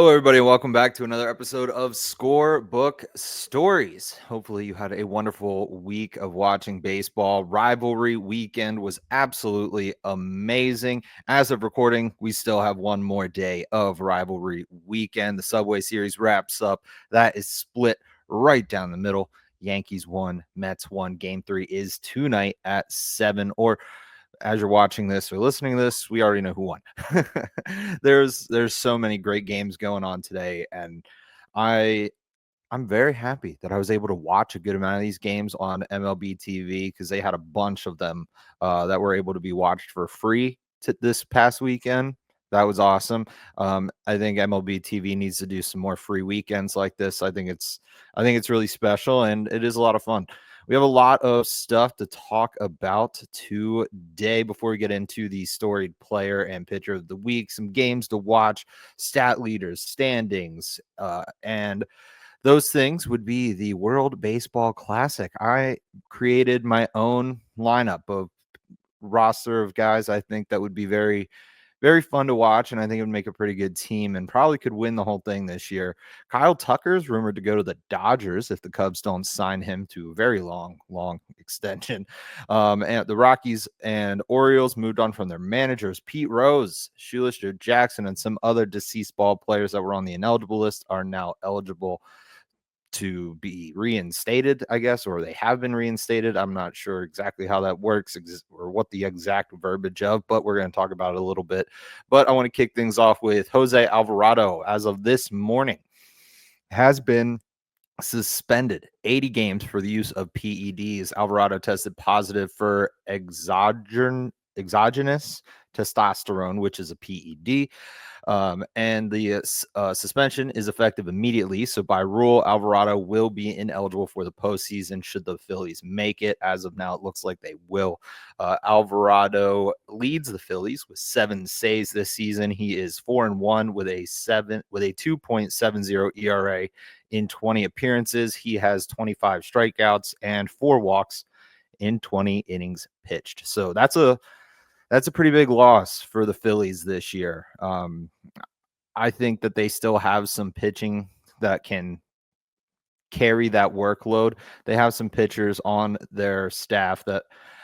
Hello, everybody, and welcome back to another episode of Scorebook Stories. Hopefully, you had a wonderful week of watching baseball. Rivalry weekend was absolutely amazing. As of recording, we still have one more day of rivalry weekend. The Subway Series wraps up. That is split right down the middle. Yankees won, Mets won. Game 3 is tonight at 7, or as you're watching this or listening to this, we already know who won. There's so many great games going on today, and I'm very happy that I was able to watch a good amount of these games on MLB TV because they had a bunch of them that were able to be watched for free this past weekend. That was awesome. I think MLB TV needs to do some more free weekends like this. I think it's really special, and it is a lot of fun. We have a lot of stuff to talk about today before we get into the storied player and pitcher of the week, some games to watch, stat leaders, standings, and those things would be the World Baseball Classic. I created my own lineup of roster of guys I think that would be very, very fun to watch, and I think it would make a pretty good team and probably could win the whole thing this year. Kyle Tucker is rumored to go to the Dodgers if the Cubs don't sign him to a very long extension. And the Rockies and Orioles moved on from their managers. Pete Rose, Shoeless Joe Jackson, and some other deceased ball players that were on the ineligible list are now eligible to be reinstated, I guess, or they have been reinstated. I'm not sure exactly how that works or what the exact verbiage of, but we're going to talk about it a little bit. But I want to kick things off with Jose Alvarado. As of this morning, has been suspended 80 games for the use of PEDs. Alvarado tested positive for exogenous testosterone, which is a PED. And the suspension is effective immediately. So by rule, Alvarado will be ineligible for the postseason should the Phillies make it. As of now, it looks like they will. Alvarado leads the Phillies with 7 saves this season. He is 4-1 with a 2.70 ERA in 20 appearances. He has 25 strikeouts and 4 walks in 20 innings pitched. So that's a pretty big loss for the Phillies this year. I think that they still have some pitching that can carry that workload. They have some pitchers on their staff that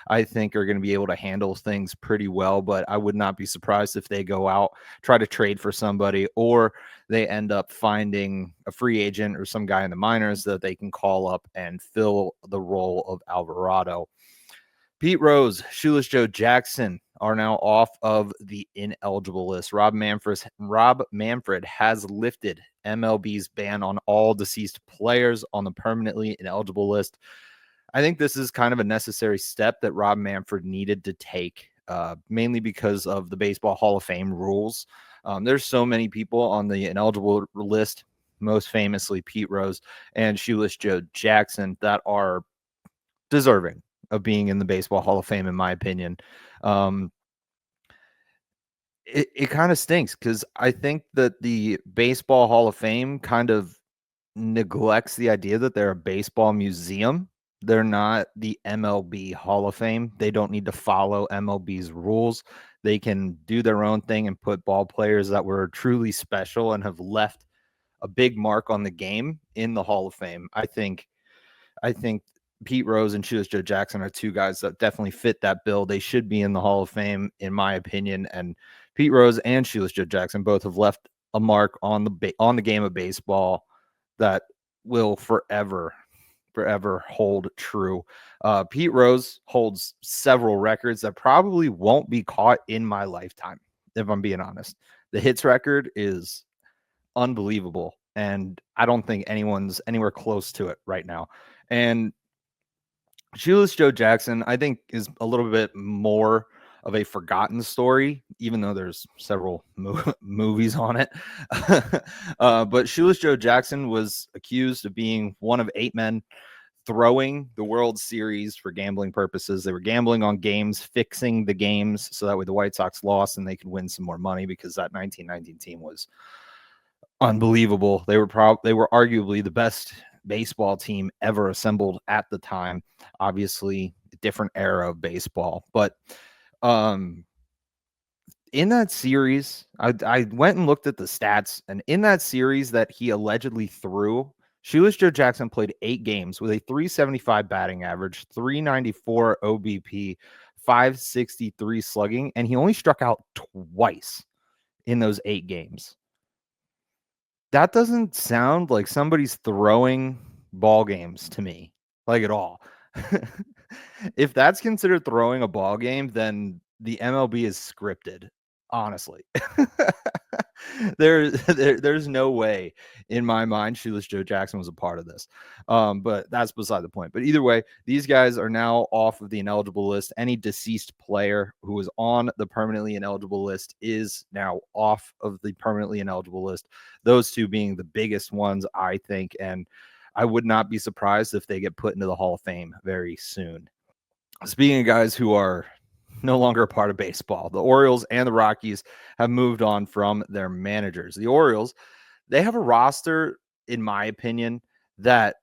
I think are going to be able to handle things pretty well, but I would not be surprised if they go out, try to trade for somebody, or they end up finding a free agent or some guy in the minors that they can call up and fill the role of Alvarado. Pete Rose, Shoeless Joe Jackson are now off of the ineligible list. Rob Manfred has lifted MLB's ban on all deceased players on the permanently ineligible list. I think this is kind of a necessary step that Rob Manfred needed to take, mainly because of the Baseball Hall of Fame rules. There's so many people on the ineligible list, most famously Pete Rose and Shoeless Joe Jackson, that are deserving of being in the Baseball Hall of Fame, in my opinion. It kind of stinks because I think that the Baseball Hall of Fame kind of neglects the idea that they're a baseball museum. They're not the MLB Hall of Fame. They don't need to follow MLB's rules. They can do their own thing and put ball players that were truly special and have left a big mark on the game in the Hall of Fame. I think Pete Rose and Shoeless Joe Jackson are two guys that definitely fit that bill. They should be in the Hall of Fame, in my opinion. And Pete Rose and Shoeless Joe Jackson both have left a mark on the game of baseball that will forever hold true. Pete Rose holds several records that probably won't be caught in my lifetime, if I'm being honest. The hits record is unbelievable, and I don't think anyone's anywhere close to it right now. And Shoeless Joe Jackson, I think, is a little bit more of a forgotten story, even though there's several movies on it. But Shoeless Joe Jackson was accused of being one of 8 men throwing the World Series for gambling purposes. They were gambling on games, fixing the games so that way the White Sox lost and they could win some more money, because that 1919 team was unbelievable. They were arguably the best baseball team ever assembled at the time. Obviously, a different era of baseball, but in that series, I went and looked at the stats, and in that series that he allegedly threw, Shoeless Joe Jackson played 8 games with a 375 batting average, 394 OBP, 563 slugging, and he only struck out twice in those 8 games. That doesn't sound like somebody's throwing ball games to me, like at all. If that's considered throwing a ball game, then the MLB is scripted, honestly. There's no way in my mind Shoeless Joe Jackson was a part of this. But that's beside the point. But either way, these guys are now off of the ineligible list. Any deceased player who was on the permanently ineligible list is now off of the permanently ineligible list. Those two being the biggest ones, I think, and I would not be surprised if they get put into the Hall of Fame very soon. Speaking of guys who are no longer a part of baseball, the Orioles and the Rockies have moved on from their managers. The Orioles, they have a roster, in my opinion, that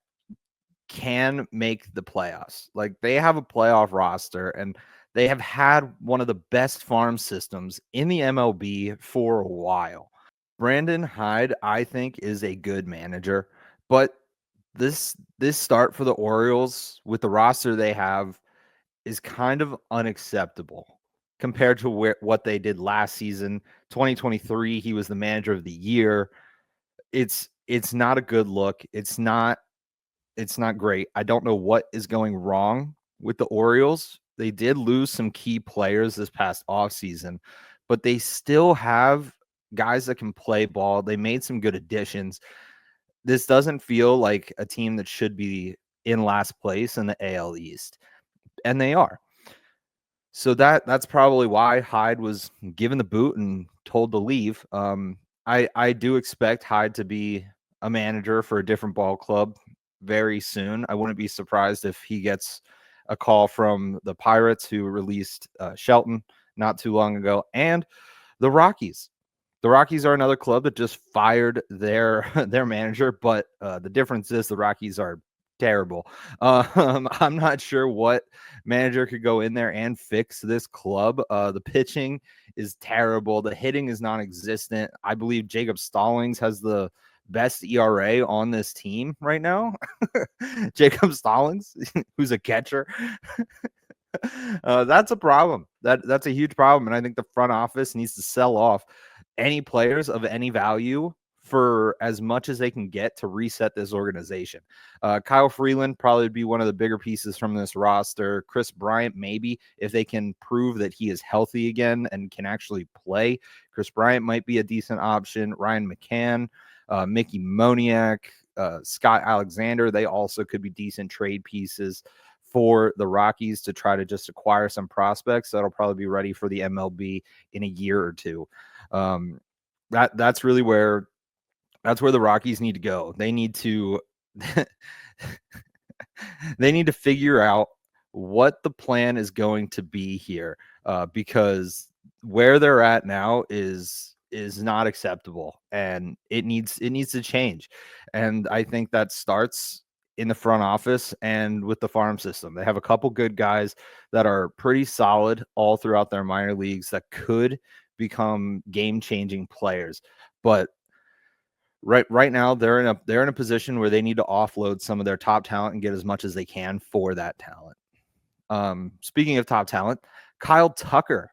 can make the playoffs. Like, they have a playoff roster, and they have had one of the best farm systems in the MLB for a while. Brandon Hyde, I think, is a good manager, but this start for the Orioles with the roster they have is kind of unacceptable compared to what they did last season. 2023, he was the manager of the year. It's not a good look. It's not great. I don't know what is going wrong with the Orioles. They did lose some key players this past offseason, but they still have guys that can play ball. They made some good additions. This doesn't feel like a team that should be in last place in the AL East, and they are. So that's probably why Hyde was given the boot and told to leave. I do expect Hyde to be a manager for a different ball club very soon. I wouldn't be surprised if he gets a call from the Pirates, who released Shelton not too long ago, and the Rockies. The Rockies are another club that just fired their manager, but the difference is the Rockies are terrible. I'm not sure what manager could go in there and fix this club. The pitching is terrible. The hitting is non-existent. I believe Jacob Stallings has the best ERA on this team right now. Jacob Stallings, who's a catcher. That's a problem. That's a huge problem, and I think the front office needs to sell off any players of any value for as much as they can get to reset this organization. Kyle Freeland probably would be one of the bigger pieces from this roster. Chris Bryant, maybe, if they can prove that he is healthy again and can actually play. Chris Bryant might be a decent option. Ryan McCann, Mickey Moniak, Scott Alexander, they also could be decent trade pieces for the Rockies to try to just acquire some prospects that'll probably be ready for the MLB in a year or two. That's really where the Rockies need to go. They need to they need to figure out what the plan is going to be here, because where they're at now is not acceptable, and it needs to change. And I think that starts in the front office and with the farm system. They have a couple good guys that are pretty solid all throughout their minor leagues that could become game-changing players. But right now they're in a position where they need to offload some of their top talent and get as much as they can for that talent. Speaking of top talent, Kyle Tucker,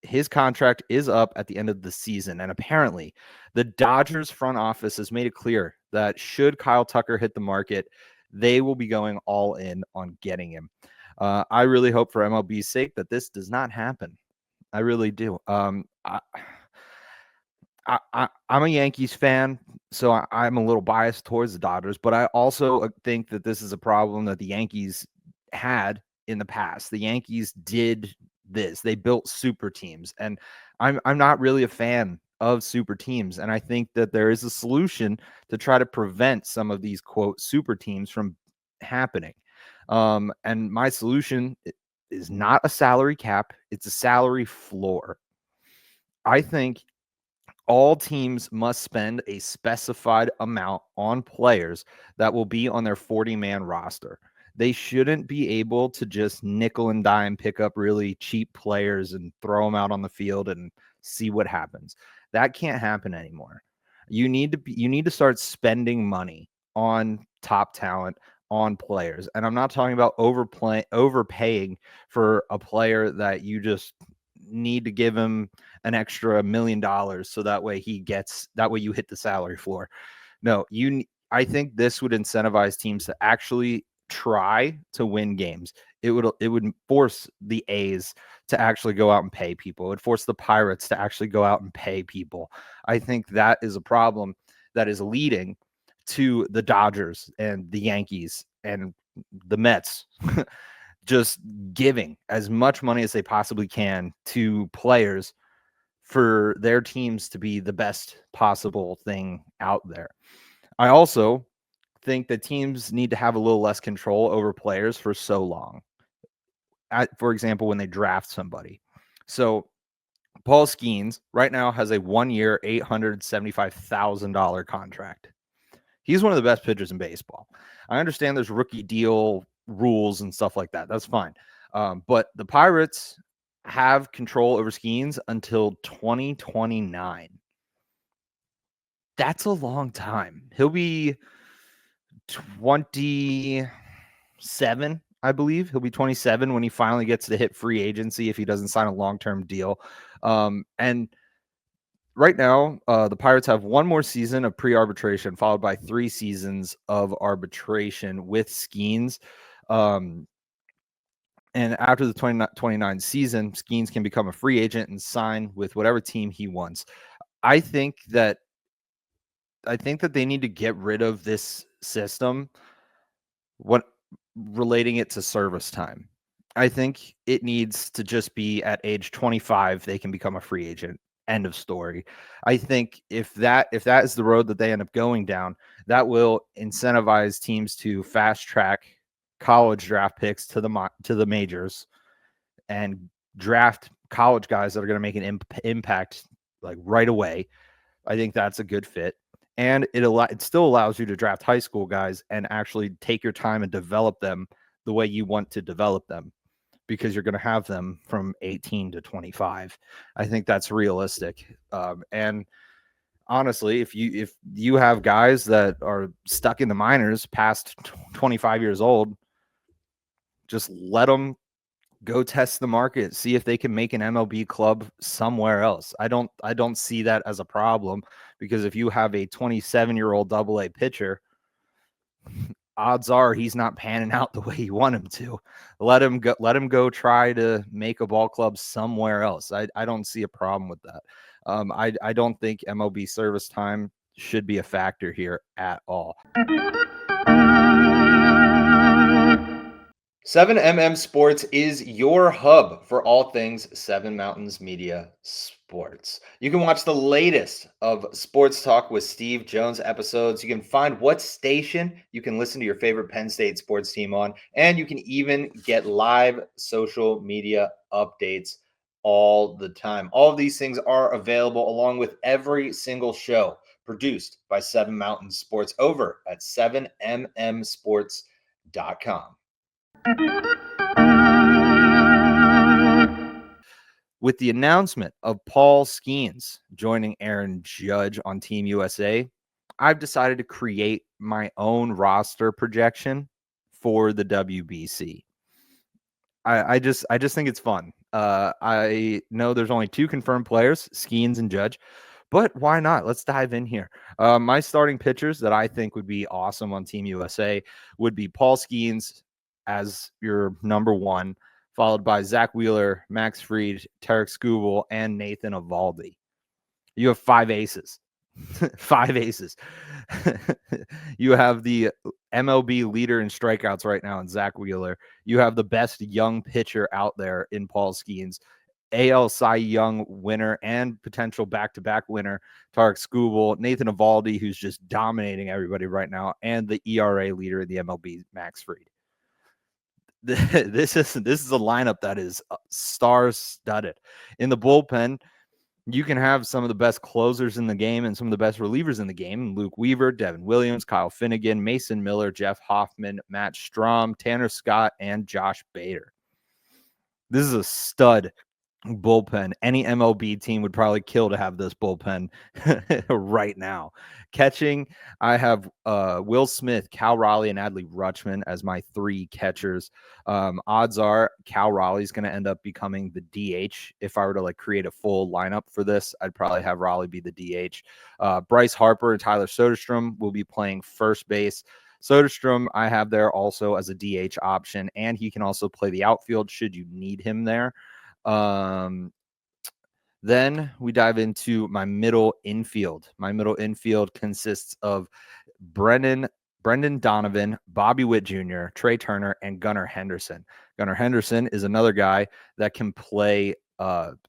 his contract is up at the end of the season, and apparently the Dodgers front office has made it clear that should Kyle Tucker hit the market, they will be going all in on getting him. I really hope for MLB's sake that this does not happen. I really do. I'm a Yankees fan, so I'm a little biased towards the Dodgers, but I also think that this is a problem that the Yankees had in the past. The Yankees did this. They built super teams, and I'm not really a fan of super teams, and I think that there is a solution to try to prevent some of these quote super teams from happening. And my solution is not a salary cap, it's a salary floor. I think all teams must spend a specified amount on players that will be on their 40-man roster. They shouldn't be able to just nickel and dime pick up really cheap players and throw them out on the field and see what happens. That can't happen anymore. You need to start spending money on top talent, on players. And I'm not talking about overpaying for a player that you just need to give him an extra $1 million so that way you hit the salary floor. No, I think this would incentivize teams to actually try to win games. It would force the A's to actually go out and pay people. It would force the Pirates to actually go out and pay people. I think that is a problem that is leading to the Dodgers and the Yankees and the Mets just giving as much money as they possibly can to players for their teams to be the best possible thing out there. I also think that teams need to have a little less control over players for so long. For example, when they draft somebody. So Paul Skenes right now has a 1-year, $875,000 contract. He's one of the best pitchers in baseball. I understand there's rookie deal rules and stuff like that. That's fine. But the Pirates have control over Skenes until 2029. That's a long time. He'll be 27, I believe. He'll be 27 when he finally gets to hit free agency if he doesn't sign a long-term deal. And right now, the Pirates have one more season of pre-arbitration, followed by 3 seasons of arbitration with Skenes. And after the 2029 season, Skenes can become a free agent and sign with whatever team he wants. I think that they need to get rid of this system relating it to service time. I think it needs to just be at age 25 they can become a free agent. End of story. I think if that is the road that they end up going down, that will incentivize teams to fast track college draft picks to the majors and draft college guys that are going to make an impact like right away. I think that's a good fit. And it still allows you to draft high school guys and actually take your time and develop them the way you want to develop them, because you're going to have them from 18 to 25. I think that's realistic. And honestly, if you have guys that are stuck in the minors past 25 years old, just let them go test the market, see if they can make an MLB club somewhere else. I don't see that as a problem, because if you have a 27-year-old AA pitcher, odds are he's not panning out the way you want him to. Let him go try to make a ball club somewhere else. I don't see a problem with that. I don't think MLB service time should be a factor here at all. 7MM Sports is your hub for all things Seven Mountains Media sports. You can watch the latest of Sports Talk with Steve Jones episodes. You can find what station you can listen to your favorite Penn State sports team on, and you can even get live social media updates all the time. All of these things are available along with every single show produced by Seven Mountains Sports over at 7mmsports.com. With the announcement of Paul Skenes joining Aaron Judge on Team USA, I've decided to create my own roster projection for the WBC. I just think it's fun. I know there's only 2 confirmed players, Skenes and Judge, but why not? Let's dive in here. My starting pitchers that I think would be awesome on Team USA would be Paul Skenes as your number 1, followed by Zach Wheeler, Max Fried, Tarek Skubal, and Nathan Eovaldi. You have 5 aces. 5 aces. You have the MLB leader in strikeouts right now in Zach Wheeler. You have the best young pitcher out there in Paul Skenes. AL Cy Young winner and potential back-to-back winner, Tarek Skubal, Nathan Eovaldi, who's just dominating everybody right now, and the ERA leader in the MLB, Max Fried. This is a lineup that is star-studded. In the bullpen, you can have some of the best closers in the game and some of the best relievers in the game. Luke Weaver, Devin Williams, Kyle Finnegan, Mason Miller, Jeff Hoffman, Matt Strom, Tanner Scott, and Josh Bader. This is a stud bullpen. Any MLB team would probably kill to have this bullpen right now. Catching, I have Will Smith, Cal Raleigh, and Adley Rutschman as my 3 catchers. Odds are Cal Raleigh's going to end up becoming the DH. If I were to like create a full lineup for this, I'd probably have Raleigh be the DH. Bryce Harper and Tyler Soderstrom will be playing first base. Soderstrom, I have there also as a DH option, and he can also play the outfield should you need him there. Then we dive into my middle infield. My middle infield consists of Brendan Donovan, Bobby Witt Jr., Trey Turner, and Gunnar Henderson. Gunnar Henderson is another guy that can play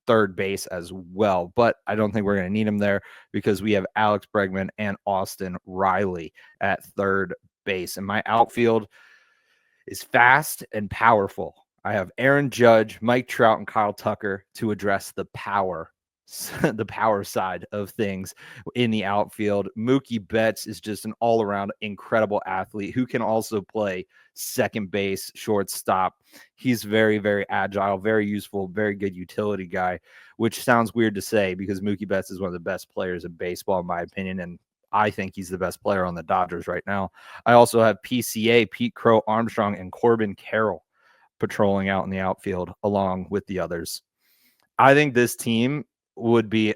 third base as well, but I don't think we're going to need him there because we have Alex Bregman and Austin Riley at third base. And my outfield is fast and powerful. I have Aaron Judge, Mike Trout, and Kyle Tucker to address the power side of things in the outfield. Mookie Betts is just an all-around incredible athlete who can also play second base, shortstop. He's very, very agile, very useful, very good utility guy, which sounds weird to say because Mookie Betts is one of the best players in baseball, in my opinion, and I think he's the best player on the Dodgers right now. I also have PCA, Pete Crow-Armstrong, and Corbin Carroll patrolling out in the outfield along with the others. I think this team would be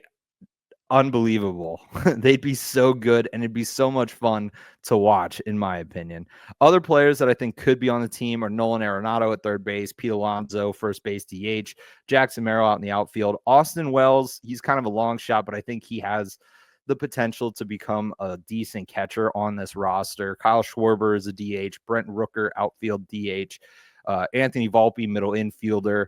unbelievable. They'd be so good, and it'd be so much fun to watch, in my opinion. Other players that I think could be on the team are Nolan Arenado at third base, Pete Alonso, first base DH, Jackson Merrill out in the outfield. Austin Wells, he's kind of a long shot, but I think he has the potential to become a decent catcher on this roster. Kyle Schwarber is a DH, Brent Rooker, outfield DH, Anthony Volpe, middle infielder,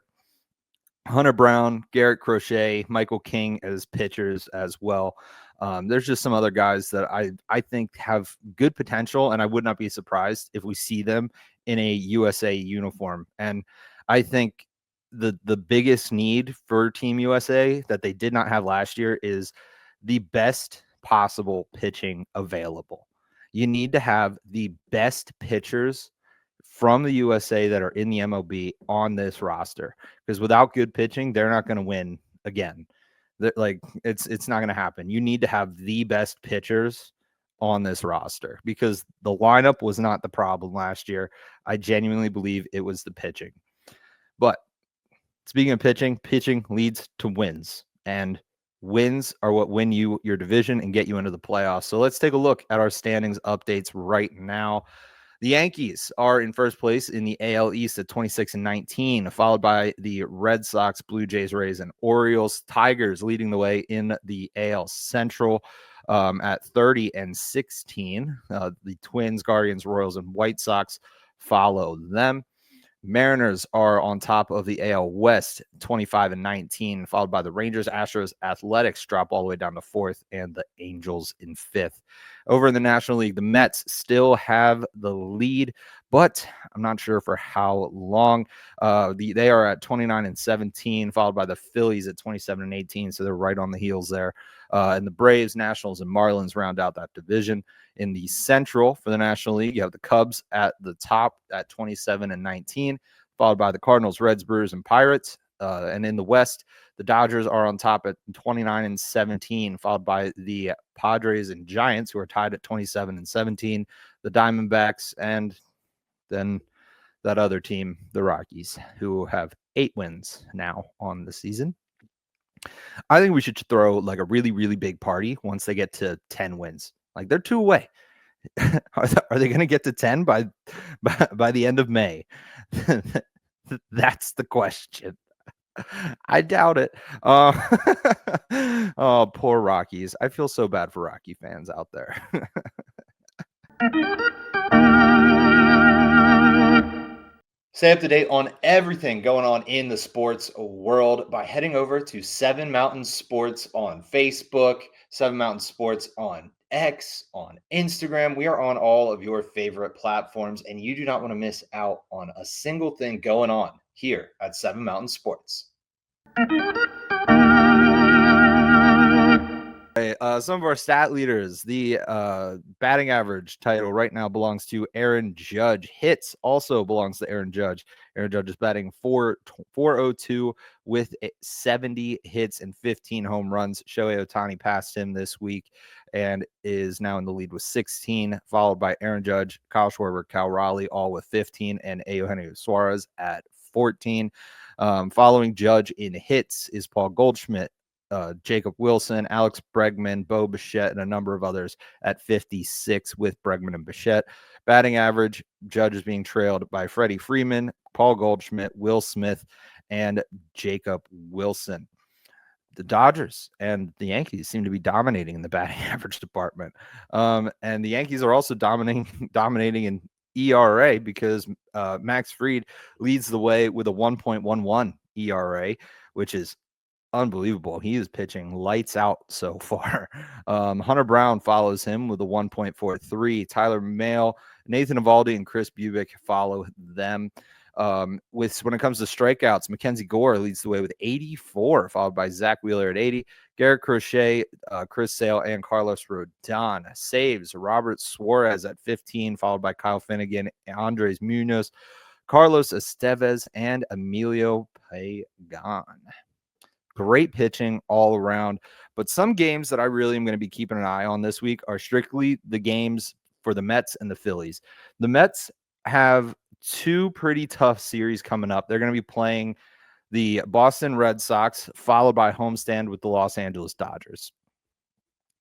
Hunter Brown, Garrett Crochet, Michael King as pitchers as well. There's just some other guys that I think have good potential, and I would not be surprised if we see them in a USA uniform. And I think the biggest need for Team USA that they did not have last year is the best possible pitching available. You need to have the best pitchers from the USA that are in the MLB on this roster, because without good pitching, they're not going to win again. It's not going to happen. You need to have the best pitchers on this roster because the lineup was not the problem last year. I genuinely believe it was the pitching. But speaking of pitching leads to wins, and wins are what win you your division and get you into the playoffs. So let's take a look at our standings updates right now. The Yankees are in first place in the AL East at 26-19, followed by the Red Sox, Blue Jays, Rays, and Orioles. Tigers leading the way in the AL Central at 30-16. The Twins, Guardians, Royals, and White Sox follow them. Mariners are on top of the AL West, 25-19, followed by the Rangers, Astros, Athletics drop all the way down to 4th, and the Angels in 5th. Over in the National League, the Mets still have the lead, but I'm not sure for how long. They are at 29-17, followed by the Phillies at 27-18, so they're right on the heels there. And the Braves, Nationals, and Marlins round out that division. In the Central for the National League, you have the Cubs at the top at 27-19, followed by the Cardinals, Reds, Brewers, and Pirates. And in the West, the Dodgers are on top at 29-17, followed by the Padres and Giants, who are tied at 27-17, the Diamondbacks, and then that other team, the Rockies, who have 8 wins now on the season. I think we should throw like a really, really big party once they get to 10 wins. Like, they're 2 away. Are they going to get to 10 by the end of May? That's the question. I doubt it. Oh, poor Rockies. I feel so bad for Rocky fans out there. Stay up to date on everything going on in the sports world by heading over to 7 Mountain Sports on Facebook, 7 Mountain Sports on X, on Instagram. We are on all of your favorite platforms, and you do not want to miss out on a single thing going on here at 7 Mountain Sports. Right, some of our stat leaders. The batting average title right now belongs to Aaron Judge. Hits also belongs to Aaron Judge. Aaron Judge is batting 402 with 70 hits and 15 home runs. Shohei Ohtani passed him this week and is now in the lead with 16, followed by Aaron Judge, Kyle Schwarber, Cal Raleigh, all with 15, and Eugenio Suarez at 14. Following Judge in hits is Paul Goldschmidt, Jacob Wilson, Alex Bregman, Bo Bichette, and a number of others at 56 with Bregman and Bichette. Batting average, Judge is being trailed by Freddie Freeman, Paul Goldschmidt, Will Smith, and Jacob Wilson. The Dodgers and the Yankees seem to be dominating in the batting average department. And the Yankees are also dominating in ERA because Max Fried leads the way with a 1.11 ERA, which is unbelievable. He is pitching lights out so far. Hunter Brown follows him with a 1.43. Tyler Mahle, Nathan Eovaldi, and Chris Bubic follow them. When it comes to strikeouts, Mackenzie Gore leads the way with 84, followed by Zach Wheeler at 80. Garrett Crochet, Chris Sale, and Carlos Rodon. Saves, Robert Suarez at 15, followed by Kyle Finnegan, Andres Munoz, Carlos Estevez, and Emilio Pagan. Great pitching all around. But some games that I really am going to be keeping an eye on this week are strictly the games for the Mets and the Phillies. The Mets have two pretty tough series coming up. They're going to be playing the Boston Red Sox, followed by homestand with the Los Angeles Dodgers.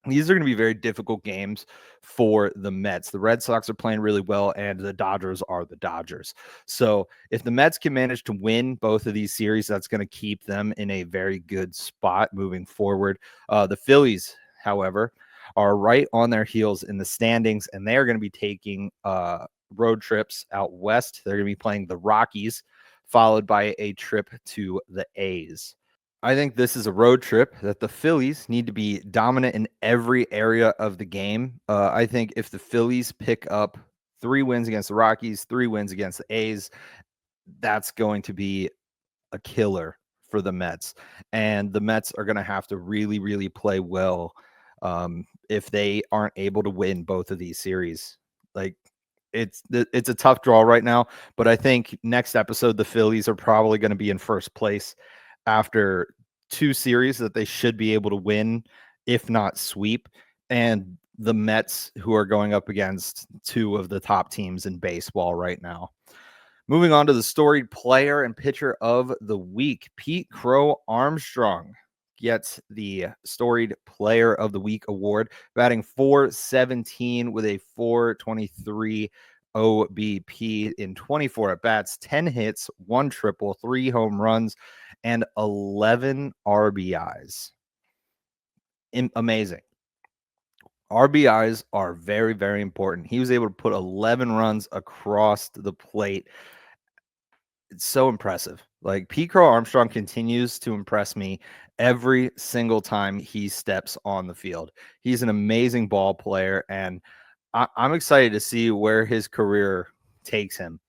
These are going to be very difficult games for the Mets. The Red Sox are playing really well, and the Dodgers are the Dodgers. So if the Mets can manage to win both of these series, that's going to keep them in a very good spot moving forward. The Phillies, however, are right on their heels in the standings, and they are going to be taking road trips out west. They're going to be playing the Rockies, followed by a trip to the A's. I think this is a road trip that the Phillies need to be dominant in every area of the game. I think if the Phillies pick up 3 wins against the Rockies, 3 wins against the A's, that's going to be a killer for the Mets. And the Mets are going to have to really, really play well if they aren't able to win both of these series. Like, it's a tough draw right now, but I think next episode the Phillies are probably going to be in first place after 2 series that they should be able to win, if not sweep, and the Mets, who are going up against 2 of the top teams in baseball right now. Moving on to the storied player and pitcher of the week, Pete Crow-Armstrong gets the storied player of the week award, batting .417 with a .423 OBP in 24 at-bats, 10 hits, 1 triple, 3 home runs, and 11 RBIs. Amazing. RBIs are very, very important. He was able to put 11 runs across the plate. It's so impressive. Like, Pete Crow-Armstrong continues to impress me every single time he steps on the field. He's an amazing ball player, and I'm excited to see where his career takes him.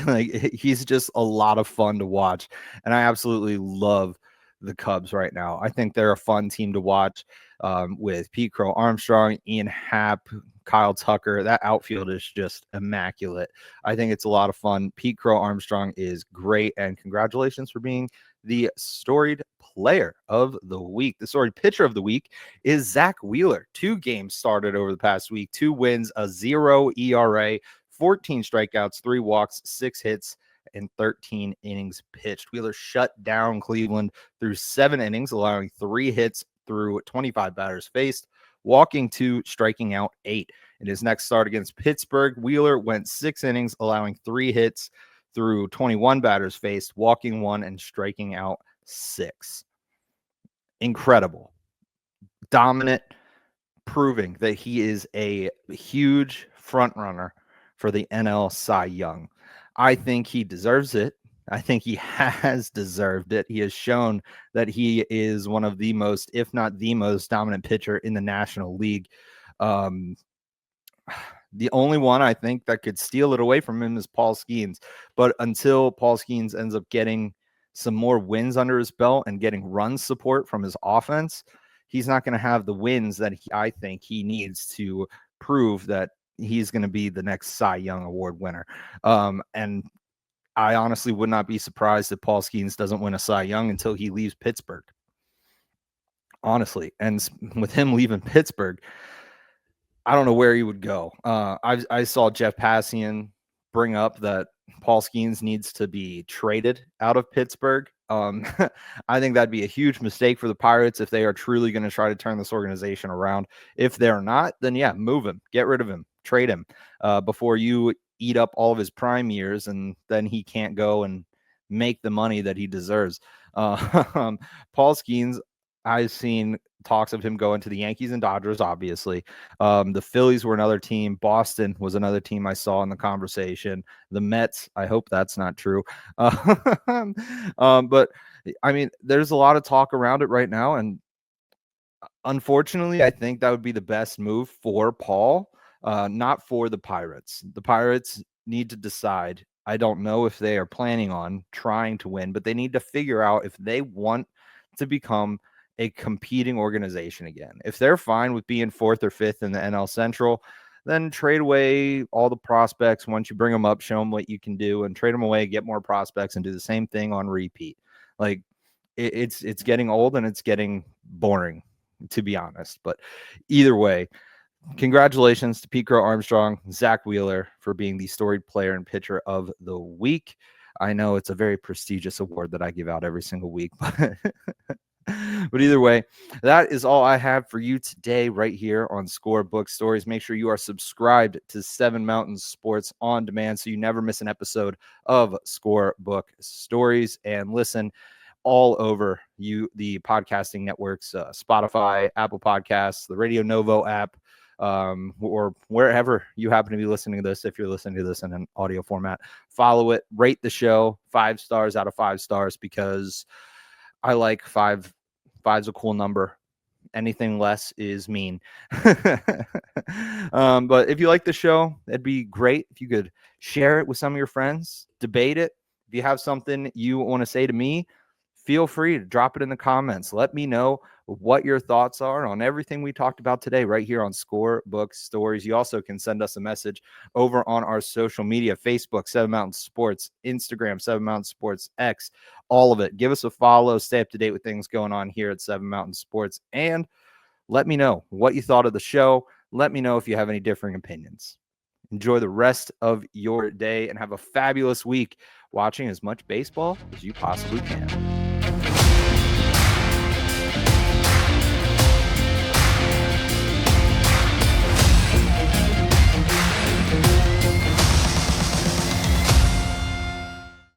Like, he's just a lot of fun to watch, and I absolutely love the Cubs right now. I think they're a fun team to watch with Pete Crow-Armstrong, Ian Happ, Kyle Tucker. That outfield is just immaculate. I think it's a lot of fun. Pete Crow-Armstrong is great, and congratulations for being the storied player of the week. The storied pitcher of the week is Zach Wheeler. 2 games started over the past week, 2 wins, a 0 ERA, 14 strikeouts, 3 walks, 6 hits, and 13 innings pitched. Wheeler shut down Cleveland through 7 innings, allowing 3 hits through 25 batters faced, walking 2, striking out 8. In his next start against Pittsburgh, Wheeler went 6 innings, allowing 3 hits through 21 batters faced, walking 1, and striking out 6. Incredible. Dominant, proving that he is a huge front runner for the NL Cy Young. I think he deserves it. I think he has deserved it. He has shown that he is one of the most, if not the most, dominant pitcher in the National League. The only one I think that could steal it away from him is Paul Skenes. But until Paul Skenes ends up getting some more wins under his belt and getting run support from his offense, he's not going to have the wins that I think he needs to prove that he's going to be the next Cy Young Award winner. And I honestly would not be surprised if Paul Skenes doesn't win a Cy Young until he leaves Pittsburgh. Honestly. And with him leaving Pittsburgh, I don't know where he would go. I saw Jeff Passian bring up that Paul Skenes needs to be traded out of Pittsburgh. I think that'd be a huge mistake for the Pirates if they are truly going to try to turn this organization around. If they're not, then yeah, move him, get rid of him, trade him before you eat up all of his prime years, and then he can't go and make the money that he deserves. Paul Skenes, I've seen talks of him going to the Yankees and Dodgers, obviously. The Phillies were another team. Boston was another team I saw in the conversation. The Mets, I hope that's not true. But I mean, there's a lot of talk around it right now. And unfortunately, I think that would be the best move for Paul, not for the Pirates. The Pirates need to decide. I don't know if they are planning on trying to win, but they need to figure out if they want to become a competing organization again. If they're fine with being 4th or 5th in the NL Central, then trade away all the prospects. Once you bring them up, show them what you can do, and trade them away, get more prospects, and do the same thing on repeat. Like it's getting old and it's getting boring, to be honest. But either way, congratulations to Pete Crow-Armstrong, Zach Wheeler for being the storied player and pitcher of the week. I know it's a very prestigious award that I give out every single week, but either way, that is all I have for you today right here on Scorebook Stories. Make sure you are subscribed to 7 Mountains Sports on demand so you never miss an episode of Scorebook Stories, and listen all over the podcasting networks, Spotify, Apple Podcasts, the Radio Novo app, or wherever you happen to be listening to this. If you're listening to this in an audio format, follow it, rate the show 5 stars out of 5 stars, because I like 5. 5's a cool number. Anything less is mean. But if you like the show, it'd be great if you could share it with some of your friends, debate it. If you have something you want to say to me, feel free to drop it in the comments. Let me know what your thoughts are on everything we talked about today right here on Scorebook Stories. You also can send us a message over on our social media, Facebook, 7 Mountain Sports, Instagram, 7 Mountain Sports, X, all of it. Give us a follow, stay up to date with things going on here at 7 Mountain Sports, and let me know what you thought of the show. Let me know if you have any differing opinions. Enjoy the rest of your day and have a fabulous week watching as much baseball as you possibly can.